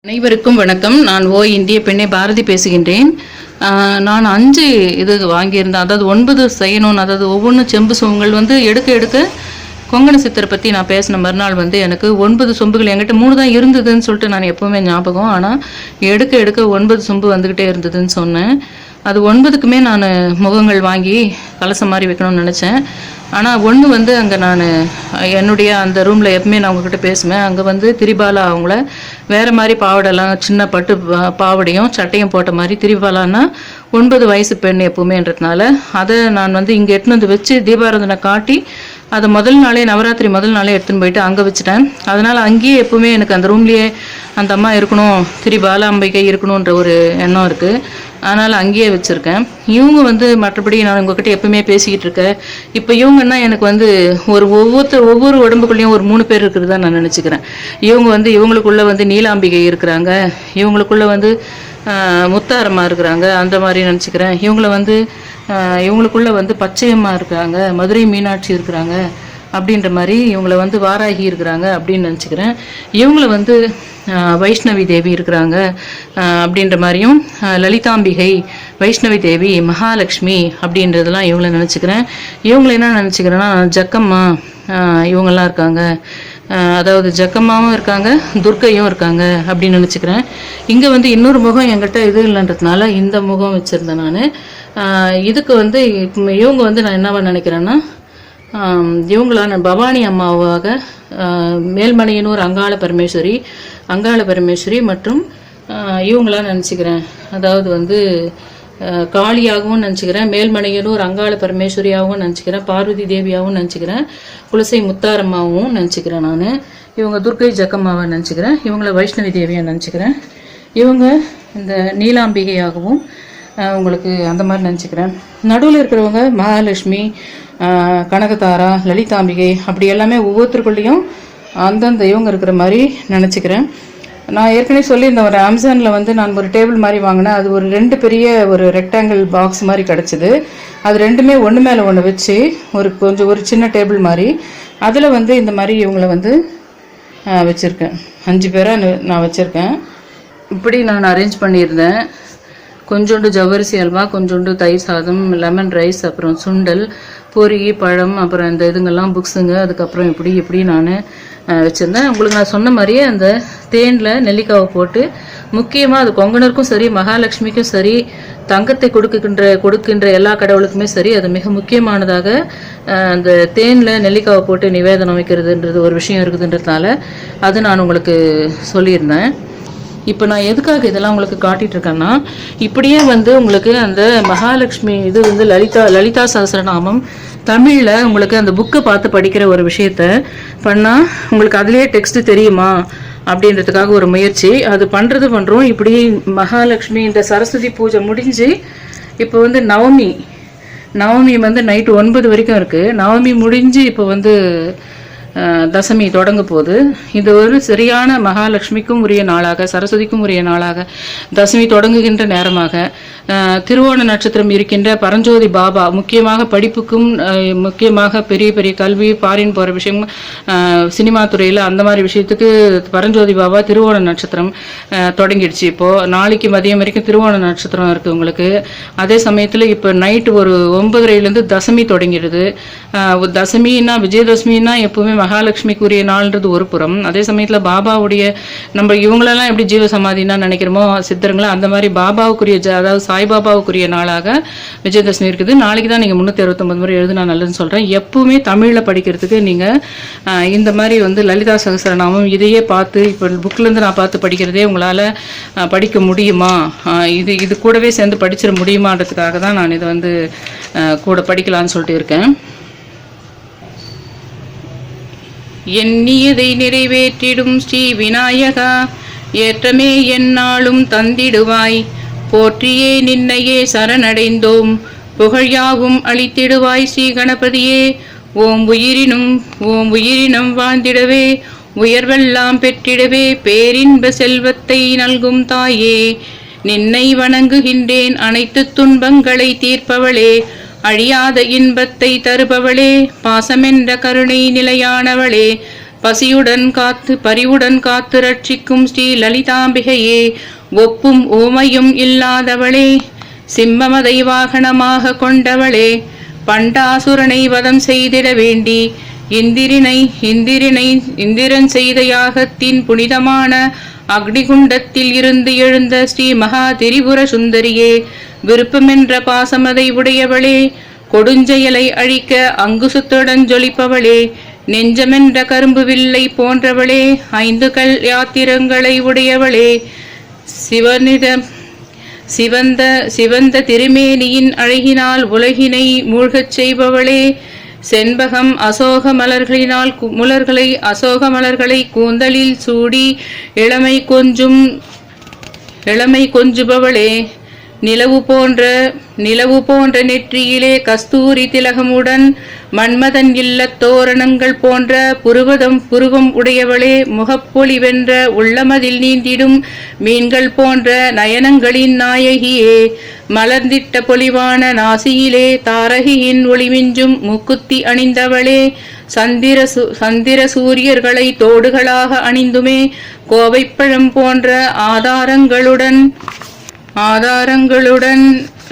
அனைவருக்கும் வணக்கம். நான் இந்திய பெண்ணை பாரதி பேசுகின்றேன். நான் 5 இது வாங்கியிருந்தேன். அதாவது 9 செய்யணும். அதாவது ஒவ்வொன்றும் செம்பு சொம்புகள் எடுக்க கொங்கண சித்தரை பற்றி நான் பேசின மறுநாள் எனக்கு 9 சொம்புகள் என்கிட்ட 3 தான் இருந்ததுன்னு சொல்லிட்டு நான் எப்போவுமே ஞாபகம். ஆனால் எடுக்க 9 சொம்பு வந்துக்கிட்டே இருந்ததுன்னு சொன்னேன். அது 9க்குமே நான் முகங்கள் வாங்கி கலசம் மாதிரி வைக்கணும்னு நினச்சேன். ஆனால் ஒன்று அங்கே நான் என்னுடைய அந்த ரூமில் எப்பவுமே நான் அவங்கக்கிட்ட பேசுவேன். அங்கே திரிபாலா அவங்கள வேறு மாதிரி பாவடைலாம் சின்ன பட்டு பாவடையும் சட்டையும் போட்ட மாதிரி திரிபாலான்னா 9 வயசு பெண் எப்பவுமேன்றதுனால அதை நான் இங்கே எடுத்துன்னு வச்சு தீபாராதனை காட்டி அதை முதல் நாளே நவராத்திரி முதல் நாளே எடுத்துன்னு போயிட்டு அங்கே வச்சுட்டேன். அதனால் அங்கேயே எப்பவுமே எனக்கு அந்த ரூம்லேயே அந்த அம்மா இருக்கணும், திரிபாலா அம்பிகை இருக்கணுன்ற ஒரு எண்ணம் இருக்குது. அதனால் அங்கேயே வச்சுருக்கேன். இவங்க மற்றபடி நான் உங்ககிட்ட எப்பவுமே பேசிக்கிட்டு இருக்கேன். இப்போ இவங்கன்னா எனக்கு ஒவ்வொரு உடம்புக்குள்ளேயும் ஒரு 3 பேர் இருக்கிறதா நான் நினச்சிக்கிறேன். இவங்க இவங்களுக்குள்ளே நீலாம்பிகை இருக்கிறாங்க, இவங்களுக்குள்ளே முத்தாரம்மா இருக்கிறாங்க, அந்த மாதிரி நினச்சிக்கிறேன். இவங்களுக்குள்ளே பச்சையம்மா இருக்கிறாங்க, மதுரை மீனாட்சி இருக்கிறாங்க அப்படின்ற மாதிரி இவங்களை வாராகி இருக்கிறாங்க அப்படின்னு நினச்சிக்கிறேன். இவங்களை வைஷ்ணவி தேவி இருக்கிறாங்க அப்படின்ற மாதிரியும், லலிதாம்பிகை, வைஷ்ணவி தேவி, மகாலட்சுமி அப்படின்றதெல்லாம் இவங்கள நினச்சிக்கிறேன். இவங்கள என்ன நினச்சிக்கிறேன்னா ஜக்கம்மா இவங்கெல்லாம் இருக்காங்க. அதாவது ஜக்கம்மாவும் இருக்காங்க, துர்க்கையும் இருக்காங்க அப்படின்னு நினச்சிக்கிறேன். இங்கே இன்னொரு முகம் என்கிட்ட இது இல்லைன்றதுனால இந்த முகம் வச்சுருந்தேன் நான். இதுக்கு இவங்க நான் என்னவா நினைக்கிறேன்னா இவங்களான பவானி அம்மாவாக மேல்மலையனூர் அங்காள பரமேஸ்வரி மற்றும் இவங்களாம் நினச்சிக்கிறேன். அதாவது காளியாகவும் நினச்சிக்கிறேன், மேல்மலையனூர் அங்காள பரமேஸ்வரியாகவும் நினச்சிக்கிறேன், பார்வதி தேவியாகவும் நினச்சிக்கிறேன், குலசை முத்தாரம்மாவும் நினச்சிக்கிறேன். நான் இவங்க துர்க்கை ஜக்கம்மாவை நினச்சிக்கிறேன், இவங்கள வைஷ்ணவி தேவியாக நினச்சிக்கிறேன், இவங்க இந்த நீலாம்பிகையாகவும் உங்களுக்கு அந்த மாதிரி நினச்சிக்கிறேன். நடுவில் இருக்கிறவங்க மகாலட்சுமி, கனகதாரா, லலிதாம்பிகை அப்படி எல்லாமே ஒவ்வொருத்தருக்குள்ளேயும் அந்தந்த இவங்க இருக்கிற மாதிரி நினச்சிக்கிறேன். நான் ஏற்கனவே சொல்லியிருந்தேன், ஒரு அமேசானில் நான் ஒரு டேபிள் மாதிரி வாங்கினேன். அது ஒரு 2 பெரிய ஒரு ரெக்டாங்கிள் பாக்ஸ் மாதிரி கிடச்சிது. அது ரெண்டுமே ஒன்று மேலே ஒன்று வச்சு ஒரு சின்ன டேபிள் மாதிரி அதில் இந்த மாதிரி இவங்களை வச்சுருக்கேன். 5 பேராக நான் வச்சுருக்கேன். இப்படி நான் அரேஞ்ச் பண்ணியிருந்தேன். கொஞ்சோண்டு ஜவ்வரிசி அல்வா, கொஞ்சோண்டு தயிர் சாதம், லெமன் ரைஸ், அப்புறம் சுண்டல், பொரி, பழம், அப்புறம் இந்த இதுங்கெல்லாம் புக்ஸுங்க, அதுக்கப்புறம் இப்படி நான் வச்சுருந்தேன். உங்களுக்கு நான் சொன்ன மாதிரியே அந்த தேனில் நெல்லிக்காவை போட்டு, முக்கியமாக அது கொங்கணருக்கும் சரி, மகாலட்சுமிக்கும் சரி, தங்கத்தை கொடுக்கின்ற எல்லா கடவுளுக்குமே சரி, அது மிக முக்கியமானதாக அந்த தேனில் நெல்லிக்காவை போட்டு நிவேதனம் வைக்கிறதுன்றது ஒரு விஷயம் இருக்குதுன்றதுனால அது நான் உங்களுக்கு சொல்லியிருந்தேன். இப்போ நான் எதுக்காக இதெல்லாம் உங்களுக்கு காட்டிகிட்டு இருக்கேன்னா, இப்படியே உங்களுக்கு அந்த மகாலட்சுமி இது லலிதா சஹஸ்ரநாமம் தமிழில் உங்களுக்கு அந்த புக்கை பார்த்து படிக்கிற ஒரு விஷயத்த பண்ணால் உங்களுக்கு அதுலேயே டெக்ஸ்ட் தெரியுமா அப்படின்றதுக்காக ஒரு முயற்சி. அது பண்ணுறோம். இப்படி மகாலட்சுமி இந்த சரஸ்வதி பூஜை முடிஞ்சு இப்போ நவமி நைட்டு 9 வரைக்கும் இருக்குது. நவமி முடிஞ்சு இப்போ தசமி தொடங்க போது. இது ஒரு சரியான மகாலட்சுமிக்கும் உரிய நாளாக, சரஸ்வதிக்கும் உரிய நாளாக, தசமி தொடங்குகின்ற நேரமாக, திருவோண நட்சத்திரம் இருக்கின்ற பரஞ்சோதி பாபா, முக்கியமாக படிப்புக்கும் முக்கியமாக பெரிய பெரிய கல்வி, ஃபாரின் போகிற விஷயம், சினிமா துறையில் அந்த மாதிரி விஷயத்துக்கு பரஞ்சோதி பாபா திருவோண நட்சத்திரம் தொடங்கிடுச்சு. இப்போது நாளைக்கு மதியம் வரைக்கும் திருவோண நட்சத்திரம் இருக்குது உங்களுக்கு. அதே சமயத்தில் இப்போ நைட்டு ஒரு 9:30 தசமி தொடங்கிடுது. தசமின்னா விஜயதசமின்னா எப்பவுமே மகாலட்சுமிக்குரிய நாள்ன்றது ஒரு புறம். அதே சமயத்தில் பாபாவுடைய நம்ம இவங்களெல்லாம் எப்படி ஜீவ சமாதினா நினைக்கிறோமோ சித்தருங்களா, அந்த மாதிரி பாபாவுக்குரிய அதாவது சாய்பாபாவுக்குரிய நாளாக விஜயதசமி இருக்குது. நாளைக்கு தான் நீங்கள் 369 முறை எழுதுனா நல்லதுன்னு சொல்கிறேன். எப்பவுமே தமிழில் படிக்கிறதுக்கு நீங்கள் இந்த மாதிரி லலிதா சகஸ்ரநாமம் இதையே பார்த்து இப்போ புக்கிலேருந்து நான் பார்த்து படிக்கிறதே உங்களால் படிக்க முடியுமா, இது கூடவே சேர்ந்து படிச்சிட முடியுமான்றதுக்காக தான் நான் இதை கூட படிக்கலான்னு சொல்லிட்டு இருக்கேன். எண்ணியதை நிறைவேற்றிடும் ஸ்ரீ விநாயகா, ஏற்றமே எந்நாளும் தந்திடுவாய், போற்றியே நின்னையே சரணடைந்தோம், புகழ்யாவும் அளித்திடுவாய் ஸ்ரீ கணபதியே. ஓம் உயிரினும் வாழ்ந்திடவே, உயர்வெல்லாம் பெற்றிடவே, பேரின்ப செல்வத்தை நல்கும் தாயே, நின்னை வணங்குகின்றேன், அனைத்து துன்பங்களை தீர்ப்பவளே, அழியாத இன்பத்தை தருபவளே, பாசமென்ற கருணை நிலையானவளே, பரிவுடன் காத்து ரட்சிக்கும் ஸ்ரீ லலிதாம்பிகையே, ஒப்பும் ஓமையும் இல்லாதவளே, சிம்மமதை வாகனமாக கொண்டவளே, பண்டாசுரனை வதம் செய்திட வேண்டி இந்திரன் செய்த யாகத்தின் புனிதமான அக்னிகுண்டத்தில் இருந்து எழுந்த ஸ்ரீ மகா திரிபுர சுந்தரியே, விருப்பமென்ற பாசமதை உடையவளே, கொடுஞ்செயலை அழிக்க அங்குசத்துடன் ஜொலிப்பவளே, நெஞ்சமென்ற கரும்பு வில்லை போன்றவளே, 5 கல் யாத்திரங்களை உடையவளே, சிவந்த திருமேனியின் அழகினால் உலகினை மூழ்கச் செய்பவளே, செண்பகம் அசோக மலர்களை கூந்தலில் சூடி இளமை கொஞ்சுபவளே, நிலவு போன்ற நெற்றியிலே கஸ்தூரி திலகமுடன் மன்மதன் இல்லத் தோரணங்கள் போன்ற புருவம் உடையவளே, முகப்பொலி வென்ற உள்ளமதில் நீந்திடும் மீன்கள் போன்ற நயனங்களின் நாயகியே, மலர்ந்திட்ட பொலிவான நாசியிலே தாரகியின் ஒளிமிஞ்சும் மூக்குத்தி அணிந்தவளே, சந்திர சூரியர்களை தோடுகளாக அணிந்துமே கோவைப்பழம் போன்ற ஆதாரங்களுடன்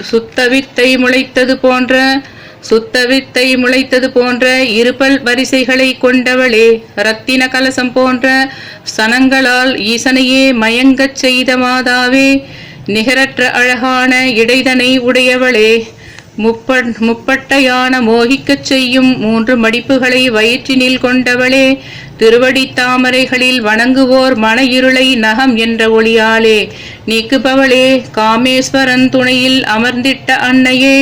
சுத்தவித்தை முளைத்தது போன்ற இருபல் வரிசைகளை கொண்டவளே, இரத்தின கலசம் போன்ற சனங்களால் ஈசனையே மயங்கச் செய்த மாதாவே, நிகரற்ற அழகான இடைதனை உடையவளே, முப்பட்டையான மோகிக்கச் செய்யும் 3 மடிப்புகளை வயிற்றினில் கொண்டவளே, திருவடி தாமரைகளில் வணங்குவோர் மன இருளை நகம் என்ற ஒளியாலே நீக்குபவளே, காமேஸ்வரன் துணையில் அமர்ந்திட்ட அன்னையே,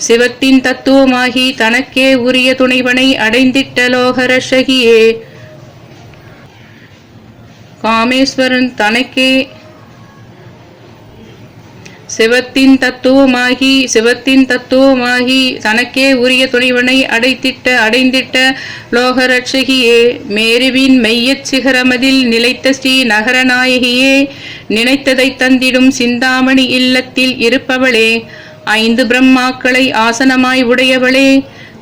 சிவத்தின் தத்துவமாகி தனக்கே உரிய துணைவனை அடைந்திட்ட லோகரஷகியே, காமேஸ்வரன் சிவத்தின் தத்துவமாகி தனக்கே உரிய துணைவனை அடைந்திட்ட லோகரட்சகியே, மேருவின் மெய்யச் சிகரமதில் நிலைத்த ஸ்ரீ நகரநாயகியே, நினைத்ததை தந்திடும் சிந்தாமணி இல்லத்தில் இருப்பவளே, 5 பிரம்மாக்களை ஆசனமாய் உடையவளே,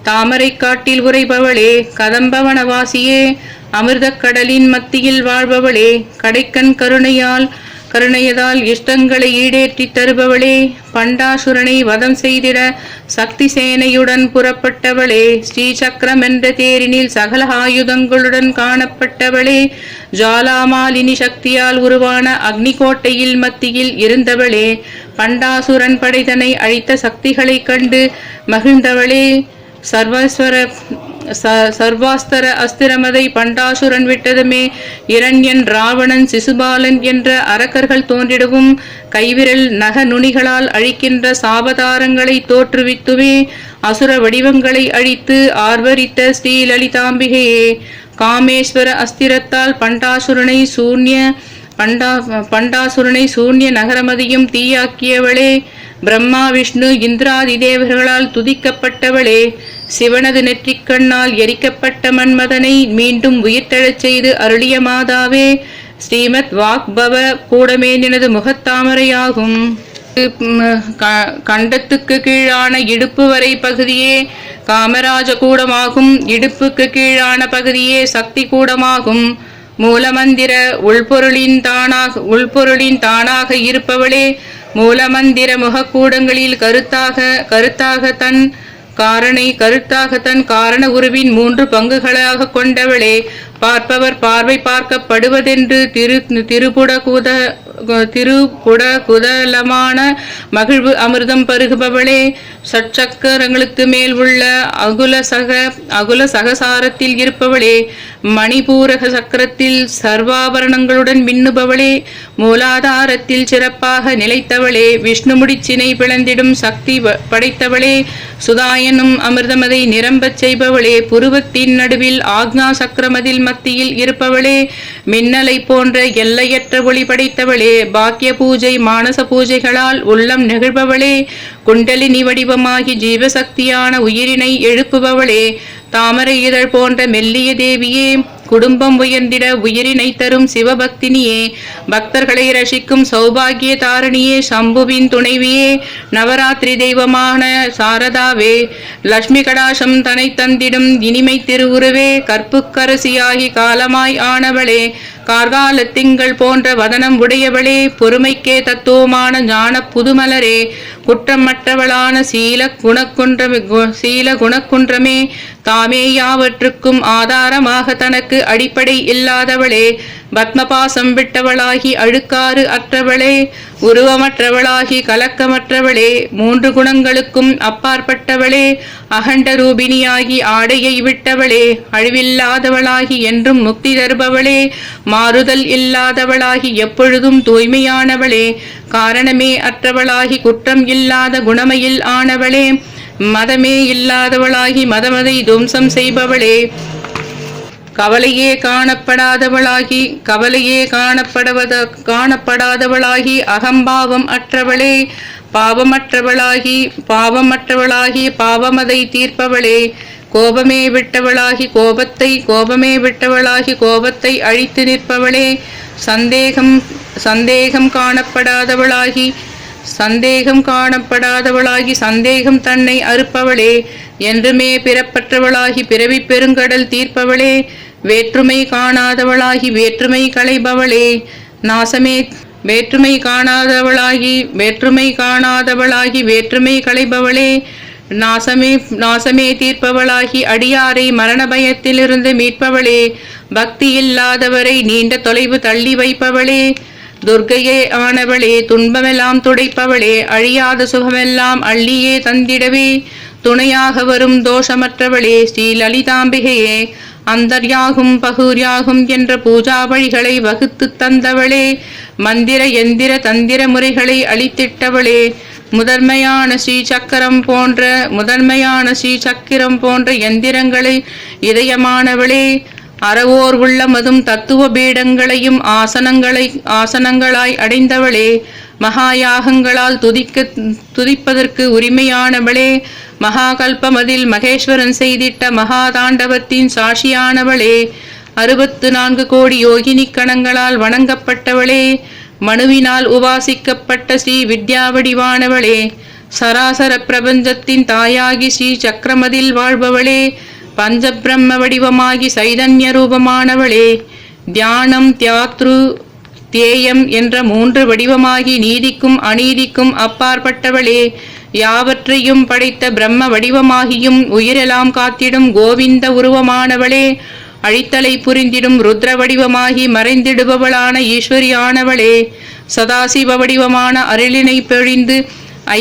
தாமரை காட்டில் உரைபவளே, கதம்பவனவாசியே, அமிர்தக் கடலின் மத்தியில் வாழ்பவளே, கடைக்கண் கருணையதால் இஷ்டங்களை ஈடேற்றி தருபவளே, பண்டாசுரனை வதம் செய்திட சக்தி சேனையுடன் புறப்பட்டவளே, ஸ்ரீ சக்கரம் என்ற தேரினில் சகல ஆயுதங்களுடன் காணப்பட்டவளே, ஜாலாமாலினி சக்தியால் உருவான அக்னி கோட்டையில் மத்தியில் இருந்தவளே, பண்டாசுரன் படைதனை அழித்த சக்திகளை கண்டு மகிழ்ந்தவளே, சர்வாஸ்தர அஸ்திரமதை பண்டாசுரன் விட்டதுமே இரண்யன், ராவணன், சிசுபாலன் என்ற அரக்கர்கள் தோன்றிடவும் கைவிரல் நக நுனிகளால் அழிக்கின்ற சாபதாரங்களை தோற்றுவித்துவே அசுர வடிவங்களை அழித்து ஆர்வரித்த ஸ்ரீ லலிதாம்பிகையே, காமேஸ்வர அஸ்திரத்தால் பண்டாசுரனை சூன்ய நகரமதியும் தீயாக்கியவளே, பிரம்மா விஷ்ணு இந்திராதி தேவர்களால் துதிக்கப்பட்டவளே, சிவனது நெற்றிக்கண்ணால் எரிக்கப்பட்ட மன்மதனை மீண்டும் உயிர்த்தெழச் செய்து அருளிய மாதாவே, ஸ்ரீமத் வாக்பவ கூடமேனினது முகத்தாமரையாகும். கண்டத்துக்கு கீழான இடுப்பு வரை பகுதியே காமராஜ கூடமாகும். இடுப்புக்கு கீழான பகுதியே சக்தி கூடமாகும். மூலமந்திர உள்பொருளின் தானாக இருப்பவளே, மூலமந்திர முகக்கூடங்களில் கருத்தாக தன் காரண உருவின் 3 பங்குகளாக கொண்டவளே, பார்ப்பவர் பார்வை பார்க்கப்படுவதென்று திருப்புடகுதலமான மகிழ்வு அமிர்தம் பருகுபவளே, சச்சக்கரங்களுக்கு மேல் உள்ள அகுல சகசாரத்தில் இருப்பவளே, மணிபூரக சக்கரத்தில் சர்வாபரணங்களுடன் மின்னுபவளே, மூலாதாரத்தில் சிறப்பாக நிலைத்தவளே, விஷ்ணு முடிச்சினை பிளந்திடும் சக்தி படைத்தவளே, சுதாயனும் அமிர்தமதை நிரம்பச் செய்பவளே, புருவத்தின் நடுவில் ஆக்ஞா சக்கரமதில் மத்தியில் இருப்பவளே, மின்னலை போன்ற எல்லையற்ற ஒளி படைத்தவளே, பாக்கிய பூஜை மானச பூஜைகளால் உள்ளம் நெகிழ்பவளே, குண்டலினி வடிவமாகி ஜீவசக்தியான உயிரினை எழுப்புபவளே, தாமரை இதழ் போன்ற மெல்லிய தேவியே, குடும்பம் உயர்ந்திட உயிரினை தரும் சிவபக்தினியே, பக்தர்களை ரசிக்கும் சௌபாகிய தாரணியே, சம்புவின் துணைவியே, நவராத்திரி தெய்வமான சாரதாவே, லட்சுமி கடாசம் தனை தந்திடும் இனிமை திருவுருவே, கற்புக்கரசியாகி காலமாய் ஆனவளே, கார்கால திங்கள் போன்ற வதனம் உடையவளே, பொறுமைக்கே தத்துவமான ஞான புதுமலரே, குற்றமற்றவளான சீல குணக்குன்றமே, தாமே யாவற்றுக்கும் ஆதாரமாக தனக்கு அடிப்படை இல்லாதவளே, பத்மபாசம் விட்டவளாகி அழுக்காறு அற்றவளே, உருவமற்றவளாகி கலக்கமற்றவளே, மூன்று குணங்களுக்கும் அப்பாற்பட்டவளே, அகண்ட ரூபிணியாகி ஆடையை விட்டவளே, அழிவில்லாதவளாகி என்றும் முக்தி தருபவளே, மாறுதல் இல்லாதவளாகி எப்பொழுதும் தூய்மையானவளே, காரணமே அற்றவளாகி குற்றம் இல்லாத குணமையில் ஆனவளே, மதமே இல்லாதவளாகி மதமதை துவம்சம் செய்பவளே, கவலையே காணப்படாதவளாகி அகம்பாவம் அற்றவளே, பாவமற்றவளாகி பாவமதை தீர்ப்பவளே, கோபமே விட்டவளாகி கோபத்தை அழித்து நிற்பவளே, சந்தேகம் காணப்படாதவளாகி சந்தேகம் தன்னை அறுப்பவளே, என்றுமே பிறப்பற்றவளாகி பிறவி பெருங்கடல் தீர்ப்பவளே, வேற்றுமை காணாதவளாகி வேற்றுமை களைபவளே, வேற்றுமை காணாதவளாகி வேற்றுமை களைபவளே, நாசமே தீர்ப்பவளாகி அடியாரை மரண பயத்திலிருந்து மீட்பவளே, பக்தி இல்லாதவரை நீண்ட தொலைவு தள்ளி வைப்பவளே, துர்க்கையே ஆனவளே, துன்பமெல்லாம் துடைப்பவளே, அழியாத சுகமெல்லாம் அள்ளியே தந்திடவே துணையாக வரும் தோஷமற்றவளே, ஸ்ரீ லலிதாம்பிகையே, அந்தர்யாகும் பகூர்யாகும் என்ற பூஜா வழிகளை வகுத்து தந்தவளே, மந்திர எந்திர தந்திர முறைகளை அளித்திட்டவளே, முதன்மையான ஸ்ரீ சக்கரம் போன்ற எந்திரங்களை இதயமானவளே, அறவோர் உள்ளமதும் தத்துவ பீடங்களையும் ஆசனங்களாய் அடைந்தவளே, மகாயாகங்களால் துதிப்பதற்கு உரிமையானவளே, மகாகல்பமதில் மகேஸ்வரன் செய்திட்ட மகாதாண்டவத்தின் சாட்சியானவளே, 64 கோடி யோகினி கணங்களால் வணங்கப்பட்டவளே, மனுவினால் உபாசிக்கப்பட்ட ஸ்ரீ வித்யா வடிவானவளே, சராசர பிரபஞ்சத்தின் தாயாகி ஸ்ரீ சக்கரமதில் வாழ்பவளே, பஞ்ச பிரம்ம வடிவமாகி சைதன்ய ரூபமானவளே, தியானம் தியாத்ரு தேயம் என்ற 3 வடிவமாகி நீதிக்கும் அநீதிக்கும் அப்பாற்பட்டவளே, யாவற்றையும் படைத்த பிரம்ம வடிவமாகியும் உயிரெல்லாம் காத்திடும் கோவிந்த உருவமானவளே, அழித்தலை புரிந்திடும் ருத்ர வடிவமாகி மறைந்திடுபவளான ஈஸ்வரியானவளே, சதாசிவ வடிவமான அருளினை பொழிந்து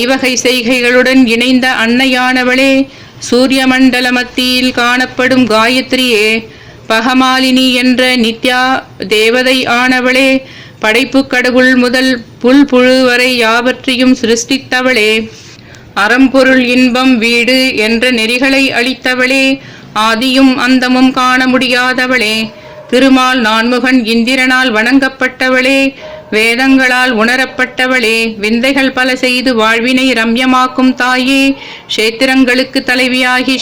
ஐவகை செய்கைகளுடன் இணைந்த அன்னையானவளே, சூரிய மண்டல மத்தியில் காணப்படும் காயத்ரியே, பகமாலினி என்ற நித்யா தேவதை ஆனவளே, படைப்பு கடவுள் முதல் புழு வரை யாவற்றையும் சிருஷ்டித்தவளே, அறம்பொருள் இன்பம் வீடு என்ற நெறிகளை அளித்தவளே, ஆதியும் அந்தமும் காண முடியாதவளே, திருமால் நான்முகன் இந்திரனால் வணங்கப்பட்டவளே, வேதங்களால் உணரப்பட்டவளே, விந்தைகள் பல செய்து வாழ்வினை ரம்யமாக்கும் தாயே, கஷேத்திரங்களுக்கு தலைவியாகி